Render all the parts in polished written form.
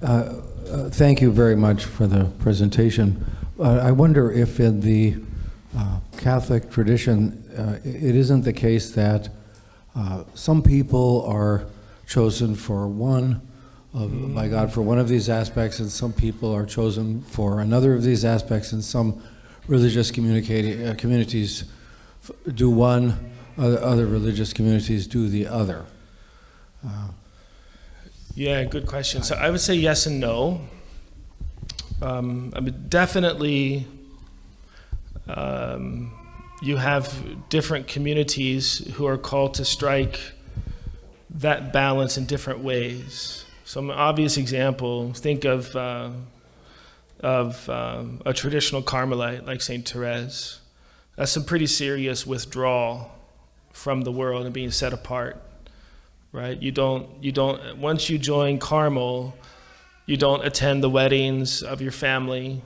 Thank you very much for the presentation. I wonder if in the Catholic tradition, it isn't the case that some people are chosen for by God for one of these aspects, and some people are chosen for another of these aspects, and some religious communities do one, other religious communities do the other. Yeah, good question. So I would say yes and no. I mean, definitely, you have different communities who are called to strike that balance in different ways. So an obvious example, think of a traditional Carmelite like Saint Therese. That's some pretty serious withdrawal from the world and being set apart. Right? You don't, once you join Carmel, you don't attend the weddings of your family.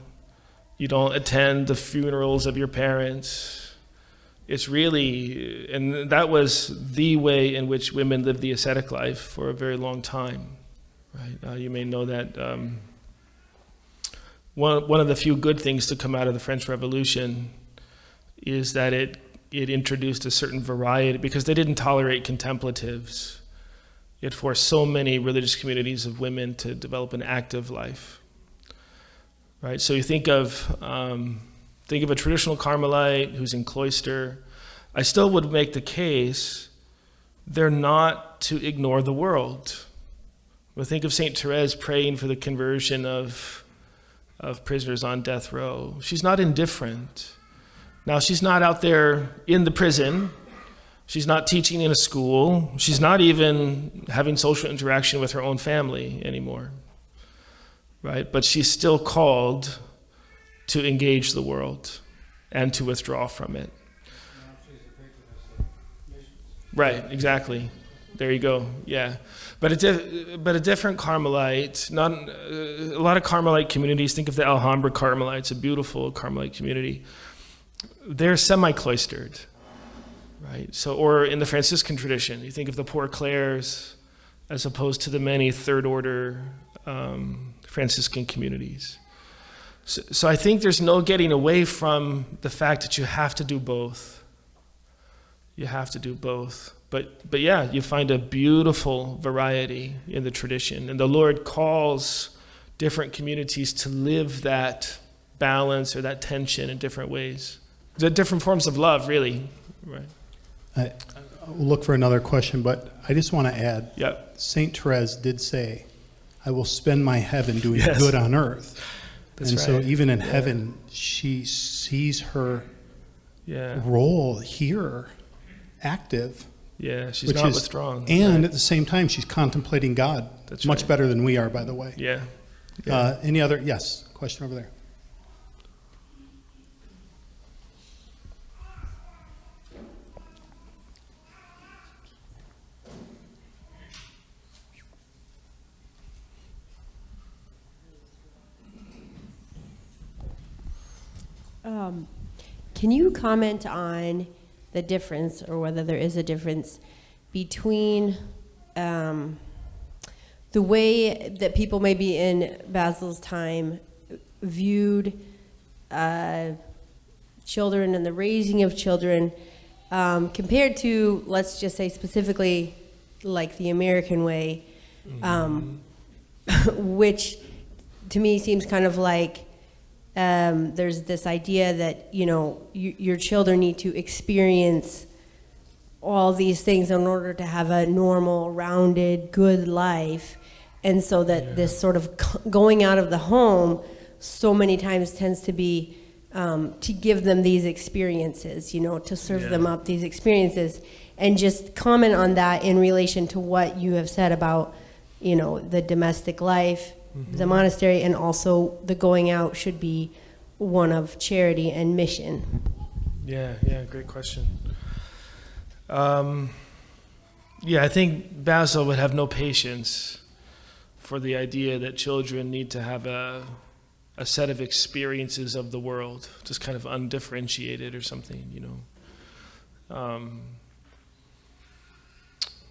You don't attend the funerals of your parents. It's really, and that was the way in which women lived the ascetic life for a very long time, right? You may know that one of the few good things to come out of the French Revolution is that it introduced a certain variety, because they didn't tolerate contemplatives. It forced so many religious communities of women to develop an active life, right? So you think of a traditional Carmelite who's in cloister. I still would make the case they're not to ignore the world. But think of Saint Therese praying for the conversion of prisoners on death row. She's not indifferent. Now, she's not out there in the prison. She's not teaching in a school. She's not even having social interaction with her own family anymore, right? But she's still called to engage the world and to withdraw from it. Right, exactly. There you go. Yeah, but a different Carmelite. Not a lot of Carmelite communities. Think of the Alhambra Carmelites, a beautiful Carmelite community. They're semi-cloistered. Right. So, or in the Franciscan tradition, you think of the Poor Clares as opposed to the many third order Franciscan communities. So I think there's no getting away from the fact that you have to do both. You have to do both. But yeah, you find a beautiful variety in the tradition, and the Lord calls different communities to live that balance or that tension in different ways. They're different forms of love, really. Right. I'll look for another question, but I just want to add, yep. Saint Therese did say, I will spend my heaven doing good on earth. That's and right. so even in heaven, she sees her role here active. Yeah, she's not withdrawn. And at the same time, she's contemplating God. That's much better than we are, by the way. Yeah. Any other? Yes, question over there. Can you comment on the difference, or whether there is a difference, between the way that people maybe in Basil's time viewed children and the raising of children compared to, let's just say specifically, like the American way, which to me seems kind of like there's this idea that, you know, your children need to experience all these things in order to have a normal, rounded, good life. And so that this sort of going out of the home so many times tends to be to give them these experiences, you know, to serve them up these experiences. And just comment on that in relation to what you have said about, you know, the domestic life, the monastery, and also the going out should be one of charity and mission. Yeah, great question. I think Basil would have no patience for the idea that children need to have a set of experiences of the world, just kind of undifferentiated or something, you know.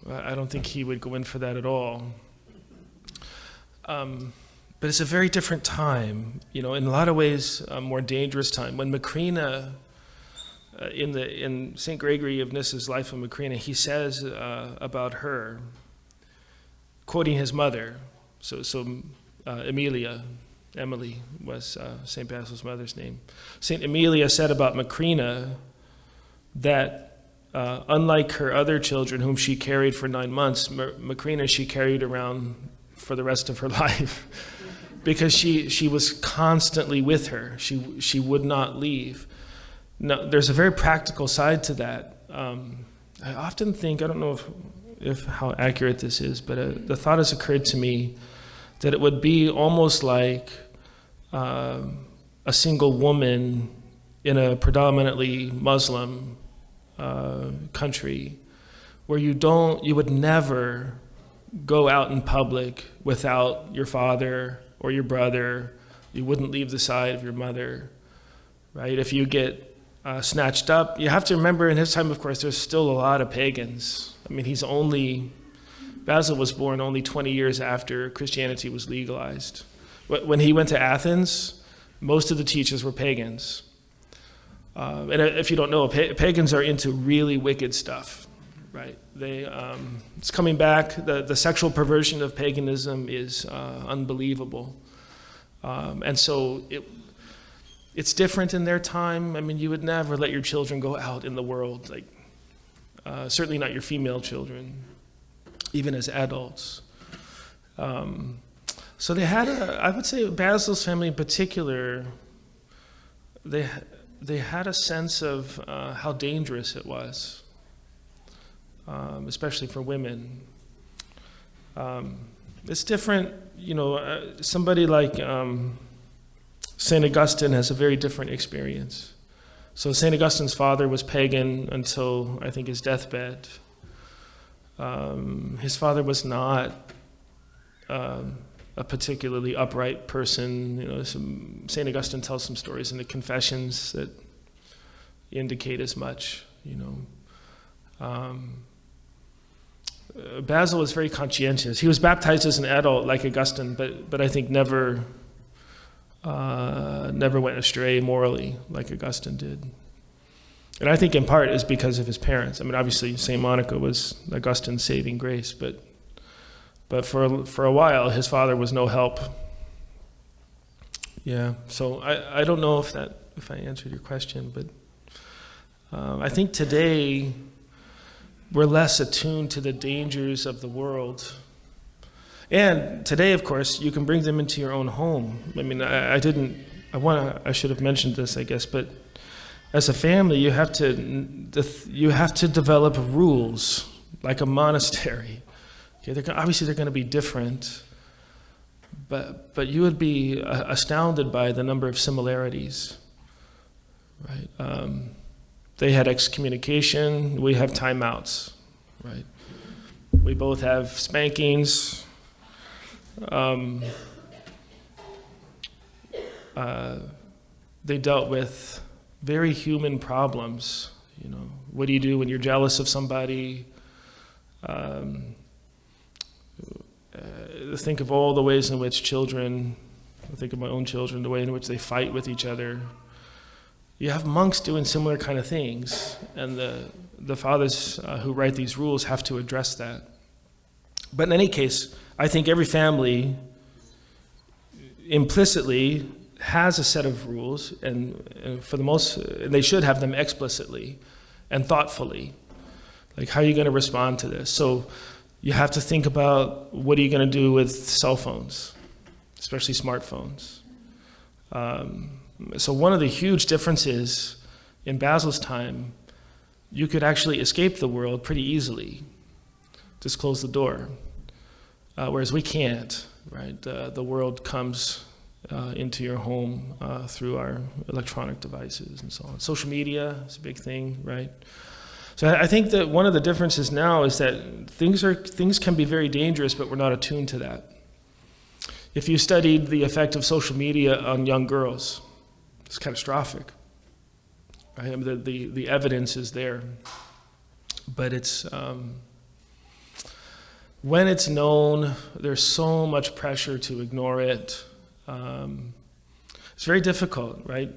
I don't think he would go in for that at all. But it's a very different time, in a lot of ways, a more dangerous time. When Macrina, in St. Gregory of Nyssa's Life of Macrina, he says about her, quoting his mother, Emily was St. Basil's mother's name. St. Amelia said about Macrina that unlike her other children whom she carried for 9 months, Macrina she carried around for the rest of her life because she was constantly with her. She would not leave. Now, there's a very practical side to that. I often think, I don't know if how accurate this is, but the thought has occurred to me that it would be almost like a single woman in a predominantly Muslim country, where you would never go out in public without your father or your brother. You wouldn't leave the side of your mother, right? If you get snatched up, you have to remember in his time, of course, there's still a lot of pagans. I mean, Basil was born only 20 years after Christianity was legalized. When he went to Athens, most of the teachers were pagans. And if you don't know, pagans are into really wicked stuff, right? It's coming back. The sexual perversion of paganism is unbelievable. And so it's different in their time. I mean, you would never let your children go out in the world, certainly not your female children, even as adults. So they had I would say Basil's family in particular, they had a sense of how dangerous it was, especially for women. It's different, somebody like St. Augustine has a very different experience. So St. Augustine's father was pagan until, I think, his deathbed. His father was not a particularly upright person. St. Augustine tells some stories in the Confessions that indicate as much. Basil was very conscientious. He was baptized as an adult like Augustine, but I think never went astray morally like Augustine did. And I think in part is because of his parents. I mean, obviously St. Monica was Augustine's saving grace, but for a while his father was no help. Yeah, so I don't know if I answered your question, but I think today we're less attuned to the dangers of the world. And today, of course, you can bring them into your own home. I mean, I should have mentioned this, I guess, but as a family, you have to develop rules, like a monastery. Okay, obviously they're going to be different, but you would be astounded by the number of similarities, right? They had excommunication, we have timeouts, right? We both have spankings. They dealt with very human problems. What do you do when you're jealous of somebody? Think of all the ways in which children, I think of my own children, the way in which they fight with each other. You have monks doing similar kind of things, and the fathers who write these rules have to address that. But in any case, I think every family implicitly has a set of rules, and for the most, they should have them explicitly and thoughtfully. Like, how are you going to respond to this? So you have to think about, what are you going to do with cell phones, especially smartphones? So one of the huge differences in Basil's time, you could actually escape the world pretty easily. Just close the door. Whereas we can't, right? The world comes into your home through our electronic devices and so on. Social media is a big thing, right? So I think that one of the differences now is that things can be very dangerous, but we're not attuned to that. If you studied the effect of social media on young girls, it's catastrophic. Right? I mean, the evidence is there, but it's when it's known, there's so much pressure to ignore it, It's very difficult, right?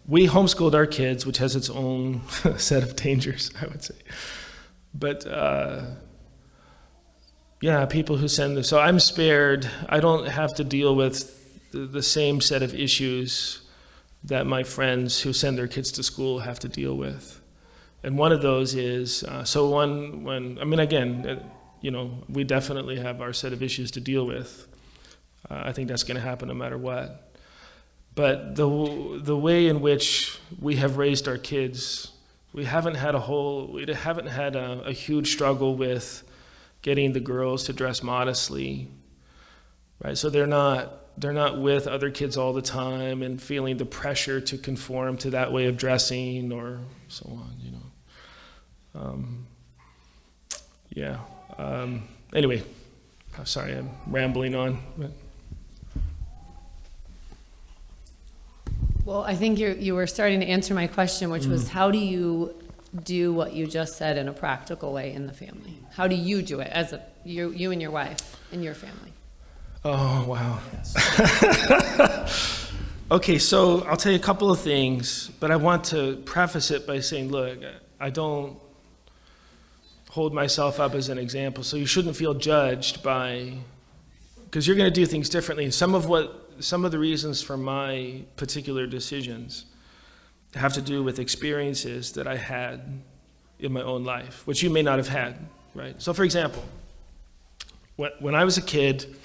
We homeschooled our kids, which has its own set of dangers, I would say. But yeah, people who send them. So I'm spared. I don't have to deal with the same set of issues that my friends who send their kids to school have to deal with. And one of those is, we definitely have our set of issues to deal with. I think that's going to happen no matter what. But the way in which we have raised our kids, we haven't had a huge struggle with getting the girls to dress modestly, right? So they're not with other kids all the time and feeling the pressure to conform to that way of dressing or so on, you know. Anyway, I'm sorry, I'm rambling on. But. Well, I think you were starting to answer my question, which was how do you do what you just said in a practical way in the family? How do you do it as you and your wife in your family? Oh, wow. Okay, so I'll tell you a couple of things, but I want to preface it by saying, look, I don't hold myself up as an example, so you shouldn't feel judged by, because you're going to do things differently. Some of the reasons for my particular decisions have to do with experiences that I had in my own life, which you may not have had, right? So for example, when I was a kid,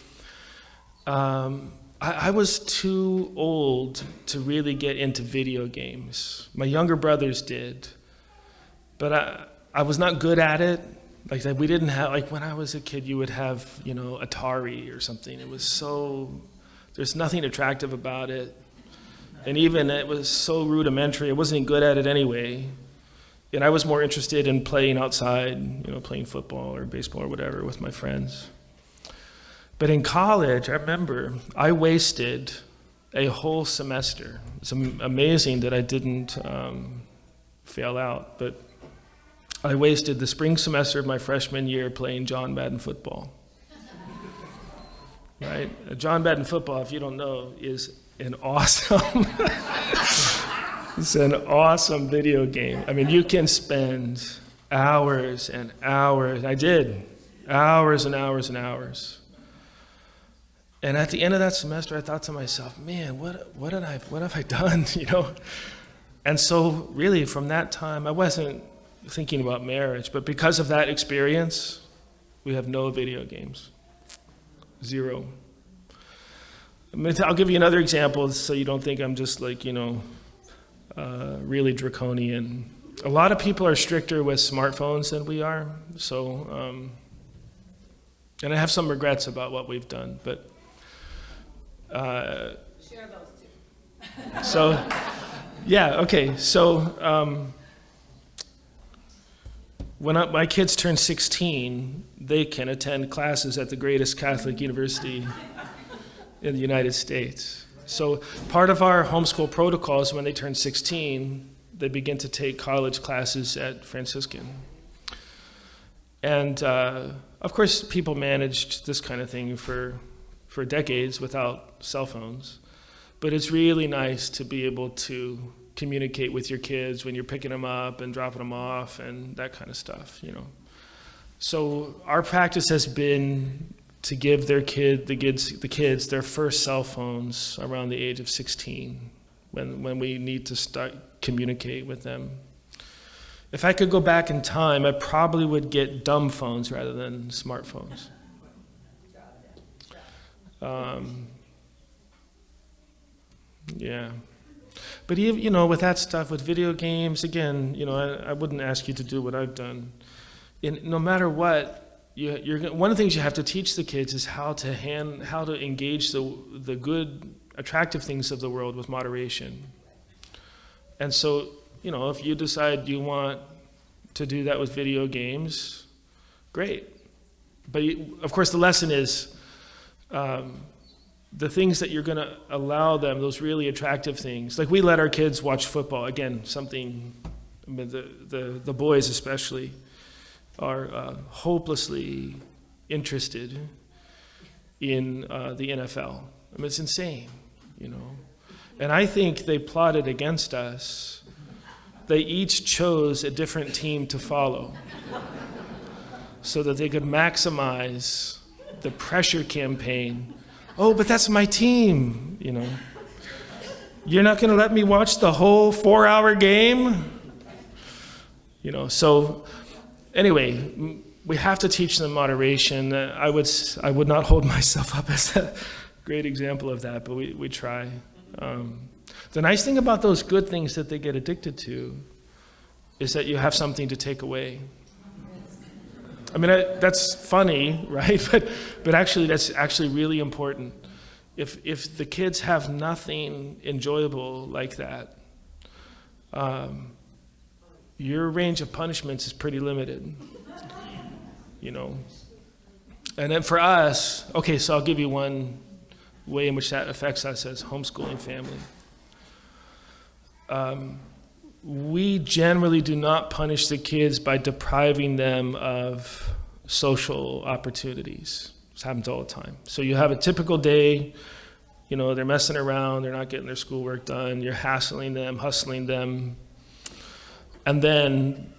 I was too old to really get into video games. My younger brothers did, but I was not good at it. Like we didn't have, like when I was a kid, you would have, Atari or something. It was there's nothing attractive about it. And even it was so rudimentary, I wasn't good at it anyway. And I was more interested in playing outside, playing football or baseball or whatever with my friends. But in college, I remember I wasted a whole semester. It's amazing that I didn't fail out, but I wasted the spring semester of my freshman year playing John Madden football. Right? John Madden football, if you don't know, is an awesome, it's an awesome video game. I mean, you can spend hours and hours. I did, hours and hours and hours. And at the end of that semester, I thought to myself, man, what have I done? And so really from that time, I wasn't thinking about marriage, but because of that experience, we have no video games. 0. I'll give you another example so you don't think I'm just like, really draconian. A lot of people are stricter with smartphones than we are. So, and I have some regrets about what we've done, but. Share those two. So, yeah, okay. So, when my kids turn 16, they can attend classes at the greatest Catholic university in the United States. So part of our homeschool protocol is when they turn 16, they begin to take college classes at Franciscan. And of course, people managed this kind of thing for decades without cell phones. But it's really nice to be able to communicate with your kids when you're picking them up and dropping them off and that kind of stuff, So our practice has been to give the kids their first cell phones around the age of 16 when we need to start communicate with them. If I could go back in time, I probably would get dumb phones rather than smartphones. Yeah. But with that stuff, with video games, again, I wouldn't ask you to do what I've done. No matter what, one of the things you have to teach the kids is how to engage the good, attractive things of the world with moderation. And so, if you decide you want to do that with video games, great. But of course, the lesson is. The things that you're going to allow them, those really attractive things, like we let our kids watch football. Again, the boys especially are hopelessly interested in the NFL. I mean, it's insane, And I think they plotted against us. They each chose a different team to follow so that they could maximize the pressure campaign. Oh, but that's my team, You're not going to let me watch the whole 4-hour game? So anyway, we have to teach them moderation. I would not hold myself up as a great example of that, but we try. The nice thing about those good things that they get addicted to is that you have something to take away. I mean, that's funny, right? But actually, that's actually really important. If the kids have nothing enjoyable like that, your range of punishments is pretty limited, And then for us, okay, so I'll give you one way in which that affects us as homeschooling family. We generally do not punish the kids by depriving them of social opportunities. This happens all the time. So you have a typical day, they're messing around, they're not getting their schoolwork done, you're hustling them. And then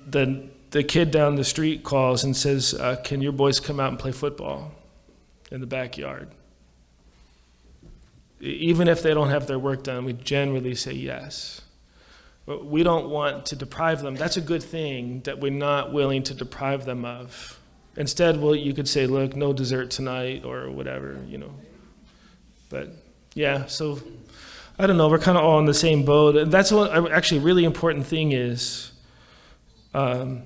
the kid down the street calls and says, can your boys come out and play football in the backyard? Even if they don't have their work done, we generally say yes. But we don't want to deprive them. That's a good thing that we're not willing to deprive them of. Instead, you could say, look, no dessert tonight or whatever, But yeah, so I don't know, we're kind of all in the same boat. And that's what actually a really important thing is I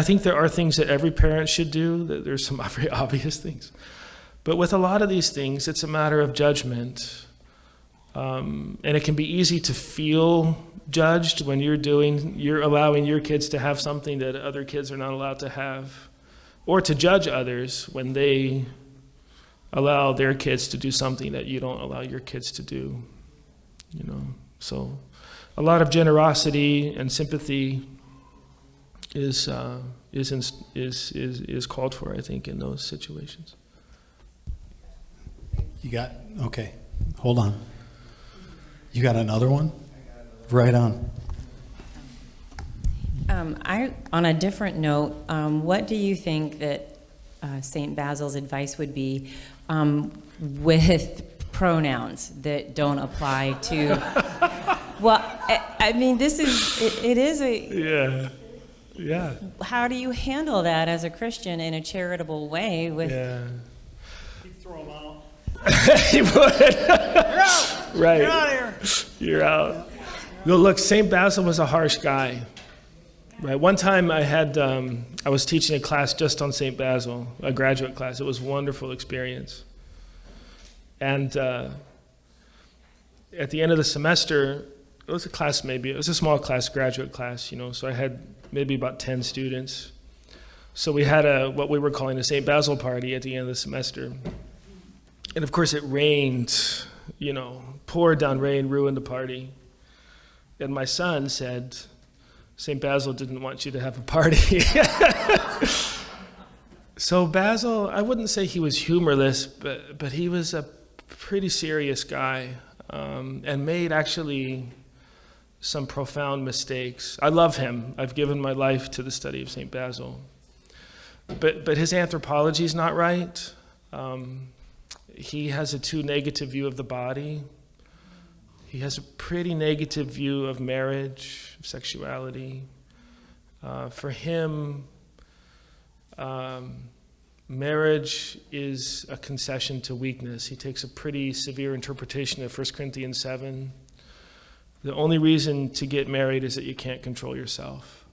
think there are things that every parent should do. There's some very obvious things. But with a lot of these things, it's a matter of judgment. And it can be easy to feel judged when you're allowing your kids to have something that other kids are not allowed to have, or to judge others when they allow their kids to do something that you don't allow your kids to do. So a lot of generosity and sympathy is called for, I think, in those situations. Okay, hold on. You got another one? Right on. On a different note, what do you think that St. Basil's advice would be with pronouns that don't apply to? Well, I mean, it is a. Yeah. How do you handle that as a Christian in a charitable way? Yeah. You throw them out. He would. You're out. Right. You're out of here. You're out. No, look, St. Basil was a harsh guy. Right. One time I was teaching a class just on St. Basil, a graduate class. It was a wonderful experience. And at the end of the semester, it was a small class, graduate class, so I had maybe about 10 students. So we had what we were calling a St. Basil party at the end of the semester. And of course it rained, poured down rain, ruined the party. And my son said, St. Basil didn't want you to have a party. So Basil, I wouldn't say he was humorless, but he was a pretty serious guy, and made actually some profound mistakes. I love him. I've given my life to the study of St. Basil. But his anthropology is not right. He has a too negative view of the body. He has a pretty negative view of marriage, of sexuality. For him, marriage is a concession to weakness. He takes a pretty severe interpretation of 1 Corinthians 7. The only reason to get married is that you can't control yourself.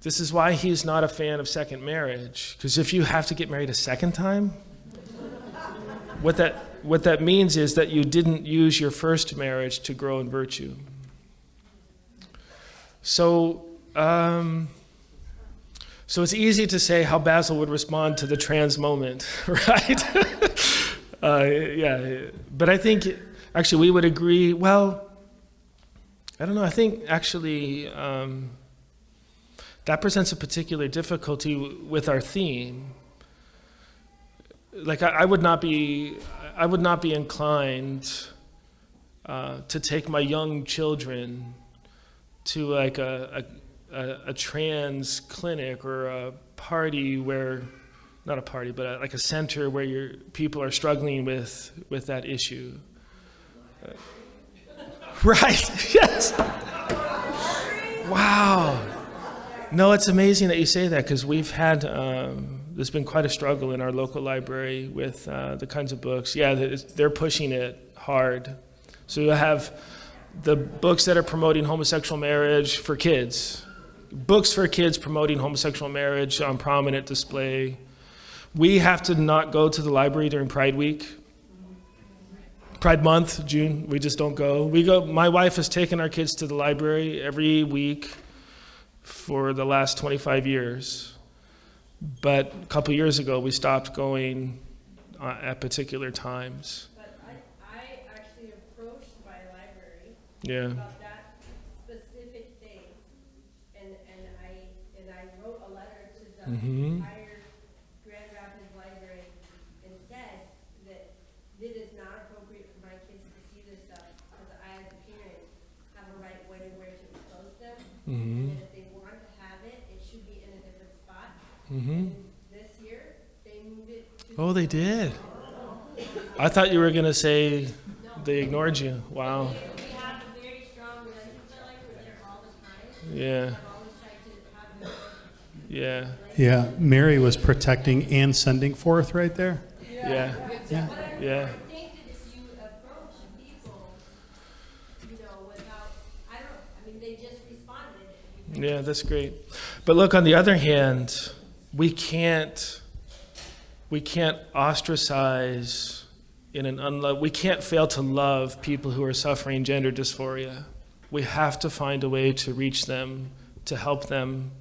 This is why he's not a fan of second marriage, because if you have to get married a second time, what that means is that you didn't use your first marriage to grow in virtue. So it's easy to say how Basil would respond to the trans moment, right? But I think actually we would agree, well, I don't know, I think actually that presents a particular difficulty with our theme. Like I would not be I would not be inclined to take my young children to like a trans clinic or a party where, not a party, but like a center where people are struggling with that issue. Right, yes. Wow. No, it's amazing that you say that, because we've had, there's been quite a struggle in our local library with the kinds of books. Yeah, they're pushing it hard. So you have the books that are promoting homosexual marriage for kids, books for kids promoting homosexual marriage on prominent display. We have to not go to the library during Pride Week. Pride Month, June, we just don't go. My wife has taken our kids to the library every week for the last 25 years. But a couple years ago, we stopped going at particular times. But I actually approached my library Yeah. about that specific thing, and I wrote a letter to the entire Grand Rapids Library and said that it is not appropriate for my kids to see this stuff, because I, as a parent, have a right when and where to expose them. And if they want to have it, it should be in a different spot. And this year, they moved it to. Oh, they did. I thought you were going to say they ignored you. Wow. We have a very strong relationship, like we're there all the time. Yeah. I've always tried to have them. Yeah. Yeah, Mary was protecting and sending forth right there. Yeah. Yeah. Yeah. I think that if you approach people, without, I mean, they just responded. Yeah, that's great. But look, on the other hand, we can't ostracize we can't fail to love people who are suffering gender dysphoria. We have to find a way to reach them, to help them.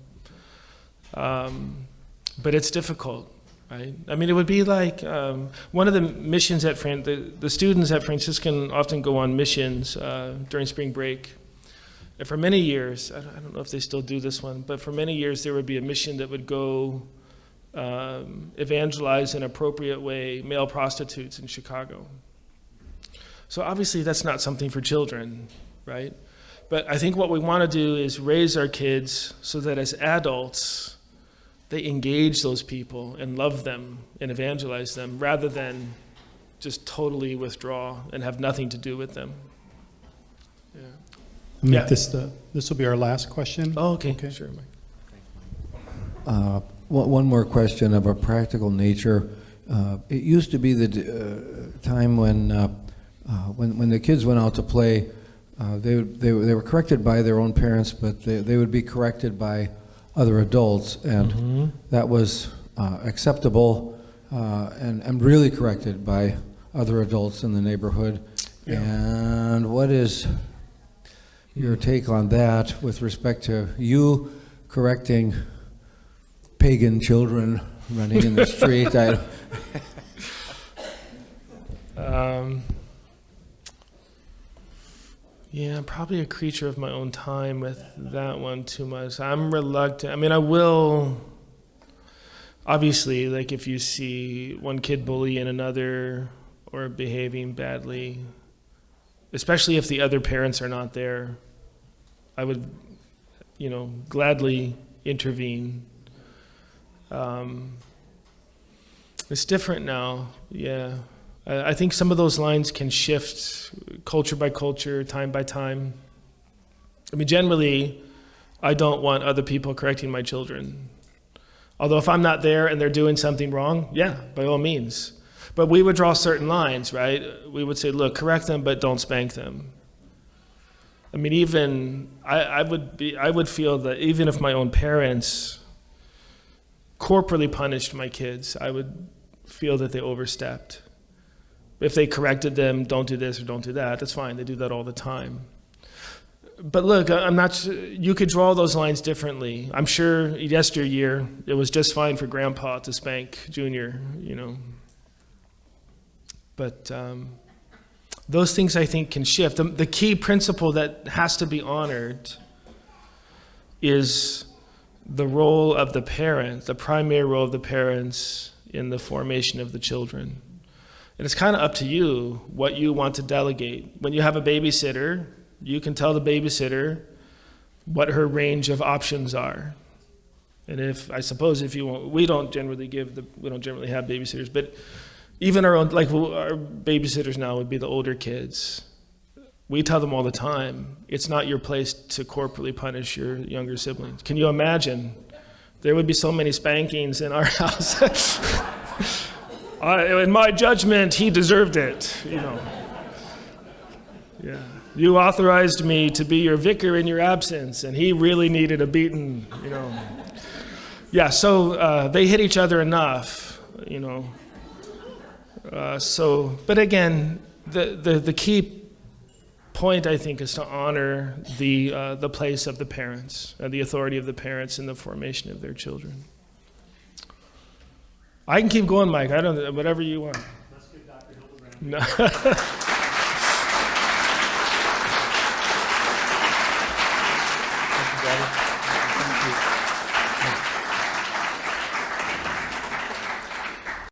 But it's difficult, right? I mean, it would be like one of the missions the students at Franciscan often go on missions during spring break. And for many years, I don't know if they still do this one, but for many years there would be a mission that would go evangelize in an appropriate way male prostitutes in Chicago. So obviously that's not something for children, right? But I think what we want to do is raise our kids so that as adults, they engage those people and love them and evangelize them, rather than just totally withdraw and have nothing to do with them. Yeah. Make this will be our last question. Oh, okay. Sure, Mike. One more question of a practical nature. It used to be the time when the kids went out to play, they were corrected by their own parents, but they would be corrected by other adults, and that was acceptable and really corrected by other adults in the neighborhood. Yeah. And what is your take on that with respect to you correcting pagan children running in the street? Yeah, I'm probably a creature of my own time with that one too much. I'm reluctant. I mean, I will, obviously, like if you see one kid bullying another or behaving badly, especially if the other parents are not there, I would, gladly intervene. It's different now, yeah. I think some of those lines can shift culture by culture, time by time. I mean, generally, I don't want other people correcting my children. Although if I'm not there and they're doing something wrong, yeah, by all means. But we would draw certain lines, right? We would say, look, correct them, but don't spank them. I mean, even, I would feel that even if my own parents corporally punished my kids, I would feel that they overstepped. If they corrected them, don't do this or don't do that, that's fine. They do that all the time. But look, you could draw those lines differently. I'm sure yesteryear, it was just fine for Grandpa to spank Junior, But those things I think can shift. The key principle that has to be honored is the role of the parent, the primary role of the parents in the formation of the children. And it's kind of up to you what you want to delegate. When you have a babysitter, you can tell the babysitter what her range of options are. And I suppose if you want, we don't generally have babysitters, but even our own, like our babysitters now would be the older kids. We tell them all the time, it's not your place to corporally punish your younger siblings. Can you imagine? There would be so many spankings in our house. In my judgment, he deserved it, you know. Yeah. You authorized me to be your vicar in your absence, and he really needed a beating, you know. Yeah, so they hit each other enough, you know. But again, the key point, I think, is to honor the place of the parents, the authority of the parents in the formation of their children. I can keep going, Mike. I don't. Whatever you want. Let's give Dr. Hildebrand. No.